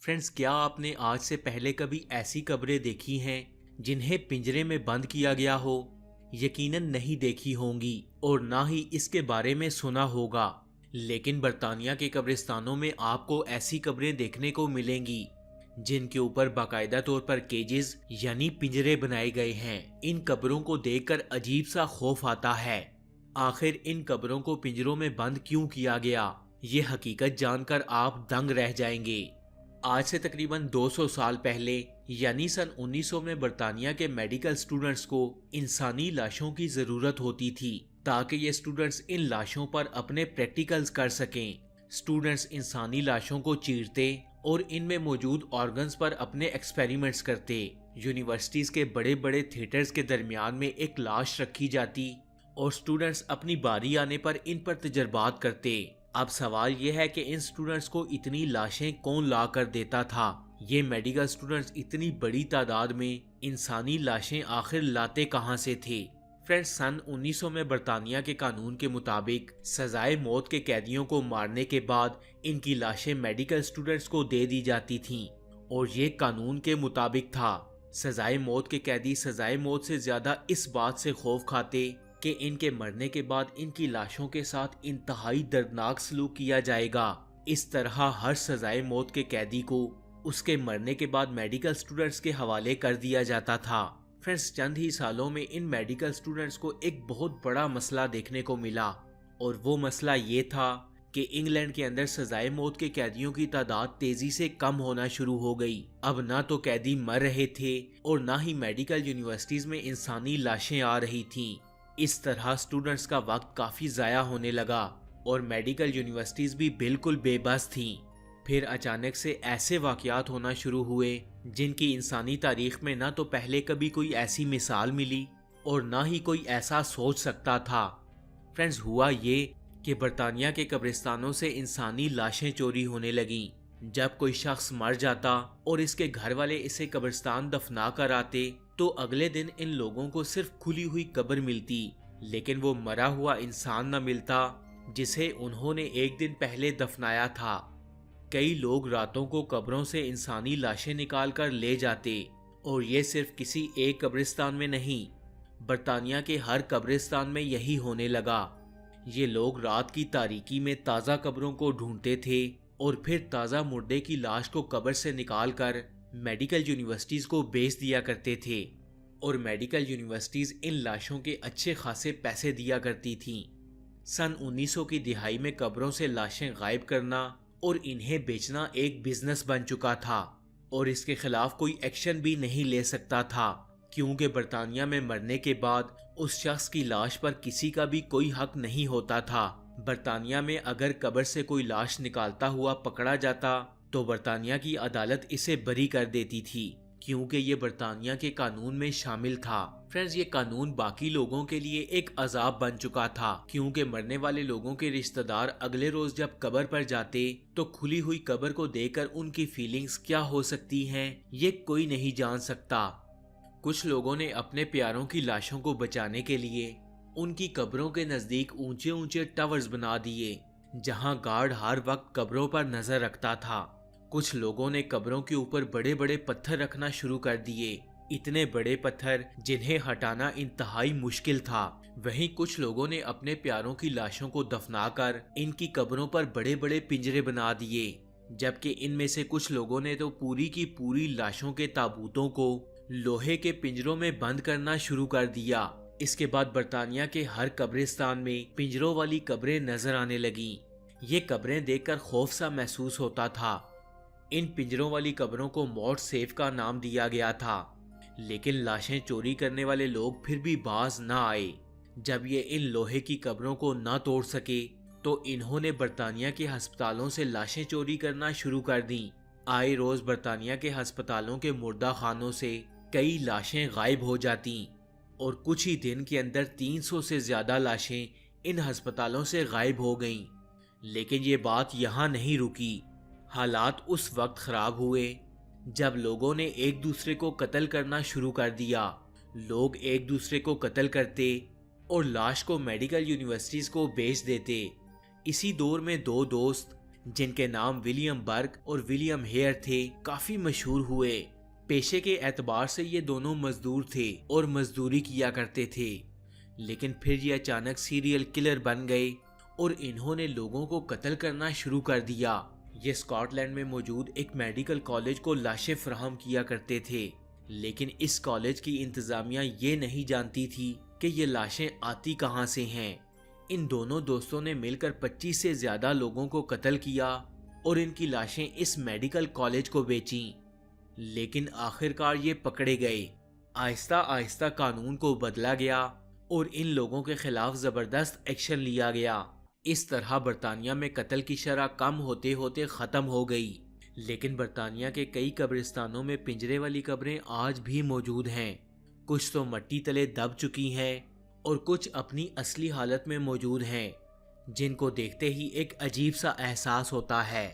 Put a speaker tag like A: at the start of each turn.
A: Friends, क्या आपने आज से पहले कभी ऐसी कब्रें देखी हैं जिन्हें पिंजरे में बंद किया गया हो? यकीनन नहीं देखी होंगी और ना ही इसके बारे में सुना होगा। लेकिन बर्तानिया के कब्रिस्तानों में आपको ऐसी कब्रें देखने को मिलेंगी जिनके ऊपर बाकायदा तौर पर केजेस यानी पिंजरे बनाए गए हैं। इन कब्रों को देखकर अजीब सा खौफ आता है। आखिर इन कब्रों को पिंजरों में बंद क्यों किया गया, ये हकीकत जानकर आप दंग रह जाएंगे। आज से तकरीबन 200 साल पहले यानी सन 1900 में बर्तानिया के मेडिकल स्टूडेंट्स को इंसानी लाशों की जरूरत होती थी ताकि ये स्टूडेंट्स इन लाशों पर अपने प्रैक्टिकल्स कर सकें। स्टूडेंट्स इंसानी लाशों को चीरते और इनमें मौजूद ऑर्गन्स पर अपने एक्सपेरिमेंट्स करते। यूनिवर्सिटीज के बड़े बड़े थिएटर्स के दरमियान में एक लाश रखी जाती और स्टूडेंट्स अपनी बारी आने पर इन पर तजर्बात करते। अब सवाल यह है कि इन स्टूडेंट्स को इतनी लाशें कौन ला कर देता था? ये मेडिकल स्टूडेंट्स इतनी बड़ी तादाद में इंसानी लाशें आखिर लाते कहां से थे? फ्रेंड्स, सन 1900 में बर्तानिया के कानून के मुताबिक सजाए मौत के कैदियों को मारने के बाद इनकी लाशें मेडिकल स्टूडेंट्स को दे दी जाती थीं और ये कानून के मुताबिक था। सजाए मौत के कैदी सजाए मौत से ज्यादा इस बात से खौफ खाते कि इनके मरने के बाद इनकी लाशों के साथ इंतहाई दर्दनाक सलूक किया जाएगा। इस तरह हर सजाए मौत के कैदी को उसके मरने के बाद मेडिकल स्टूडेंट्स के हवाले कर दिया जाता था। फ्रेंड्स, चंद ही सालों में इन मेडिकल स्टूडेंट्स को एक बहुत बड़ा मसला देखने को मिला और वो मसला ये था कि इंग्लैंड के अंदर सजाए मौत के कैदियों की तादाद तेजी से कम होना शुरू हो गई। अब ना तो कैदी मर रहे थे और ना ही मेडिकल यूनिवर्सिटीज में इंसानी लाशें आ रही थीं। इस तरह स्टूडेंट्स का वक्त काफी जाया होने लगा और मेडिकल यूनिवर्सिटीज भी बिल्कुल बेबस थीं। फिर अचानक से ऐसे वाकयात होना शुरू हुए जिनकी इंसानी तारीख में ना तो पहले कभी कोई ऐसी मिसाल मिली और ना ही कोई ऐसा सोच सकता था। फ्रेंड्स, हुआ ये कि बर्तानिया के कब्रिस्तानों से इंसानी लाशें चोरी होने लगीं। जब कोई शख्स मर जाता और इसके घर वाले इसे कब्रिस्तान दफना कर आते तो अगले दिन इन लोगों को सिर्फ खुली हुई कब्र मिलती, लेकिन वो मरा हुआ इंसान न मिलता जिसे उन्होंने एक दिन पहले दफनाया था। कई लोग रातों को कब्रों से इंसानी लाशें निकाल कर ले जाते और ये सिर्फ किसी एक कब्रिस्तान में नहीं, बर्तानिया के हर कब्रिस्तान में यही होने लगा। ये लोग रात की तारीकी में ताज़ा कब्रों को ढूंढते थे और फिर ताज़ा मुर्दे की लाश को कब्र से निकाल कर मेडिकल यूनिवर्सिटीज को बेच दिया करते थे और मेडिकल यूनिवर्सिटीज इन लाशों के अच्छे खासे पैसे दिया करती थीं। सन 1900 की दिहाई में कब्रों से लाशें गायब करना और इन्हें बेचना एक बिजनेस बन चुका था और इसके खिलाफ कोई एक्शन भी नहीं ले सकता था क्योंकि बर्तानिया में मरने के बाद उस शख्स की लाश पर किसी का भी कोई हक नहीं होता था। बर्तानिया में अगर कब्र से कोई लाश निकालता हुआ पकड़ा जाता तो बर्तानिया की अदालत इसे बरी कर देती थी क्योंकि ये बर्तानिया के कानून में शामिल था। फ्रेंड्स, ये कानून बाकी लोगों के लिए एक अजाब बन चुका था क्योंकि मरने वाले लोगों के रिश्तेदार अगले रोज जब कब्र पर जाते तो खुली हुई कब्र को देखकर उनकी फीलिंग्स क्या हो सकती हैं ये कोई नहीं जान सकता। कुछ लोगों ने अपने प्यारों की लाशों को बचाने के लिए उनकी कब्रों के नजदीक ऊंचे ऊंचे टावर्स बना दिए जहां गार्ड हर वक्त कब्रों पर नजर रखता था। कुछ लोगों ने कब्रों के ऊपर बड़े बड़े पत्थर रखना शुरू कर दिए, इतने बड़े पत्थर जिन्हें हटाना इंतहाई मुश्किल था। वहीं कुछ लोगों ने अपने प्यारों की लाशों को दफनाकर इनकी कब्रों पर बड़े बड़े पिंजरे बना दिए, जबकि इनमें से कुछ लोगों ने तो पूरी की पूरी लाशों के ताबूतों को लोहे के पिंजरों में बंद करना शुरू कर दिया। इसके बाद बर्तानिया के हर कब्रिस्तान में पिंजरों वाली कब्रें नजर आने लगीं। ये कब्रें देखकर खौफ सा महसूस होता था। इन पिंजरों वाली कब्रों को मॉर्ट सेफ का नाम दिया गया था, लेकिन लाशें चोरी करने वाले लोग फिर भी बाज न आए। जब ये इन लोहे की कब्रों को न तोड़ सके तो इन्होंने बर्तानिया के अस्पतालों से लाशें चोरी करना शुरू कर दी। आए रोज बर्तानिया के अस्पतालों के मुर्दा खानों से कई लाशें गायब हो जाती और कुछ ही दिन के अंदर 300 से ज्यादा लाशें इन अस्पतालों से गायब हो गईं। लेकिन ये बात यहाँ नहीं रुकी। हालात उस वक्त खराब हुए जब लोगों ने एक दूसरे को कत्ल करना शुरू कर दिया। लोग एक दूसरे को कत्ल करते और लाश को मेडिकल यूनिवर्सिटीज को बेच देते। इसी दौर में दो दोस्त जिनके नाम विलियम बर्ग और विलियम हेयर थे, काफी मशहूर हुए। पेशे के एतबार से ये दोनों मजदूर थे और मजदूरी किया करते थे, लेकिन फिर ये अचानक सीरियल किलर बन गए और इन्होंने लोगों को कत्ल करना शुरू कर दिया। ये स्कॉटलैंड में मौजूद एक मेडिकल कॉलेज को लाशें फराहम किया करते थे, लेकिन इस कॉलेज की इंतजामिया ये नहीं जानती थी कि ये लाशें आती कहां से हैं। इन दोनों दोस्तों ने मिलकर 25 से ज्यादा लोगों को कत्ल किया और इनकी लाशें इस मेडिकल कॉलेज को बेची, लेकिन आखिरकार ये पकड़े गए। आहिस्ता आहिस्ता कानून को बदला गया और इन लोगों के खिलाफ जबरदस्त एक्शन लिया गया। इस तरह बरतानिया में कत्ल की शरह कम होते होते खत्म हो गई, लेकिन बरतानिया के कई कब्रिस्तानों में पिंजरे वाली कब्रें आज भी मौजूद हैं। कुछ तो मट्टी तले दब चुकी हैं और कुछ अपनी असली हालत में मौजूद हैं, जिनको देखते ही एक अजीब सा एहसास होता है।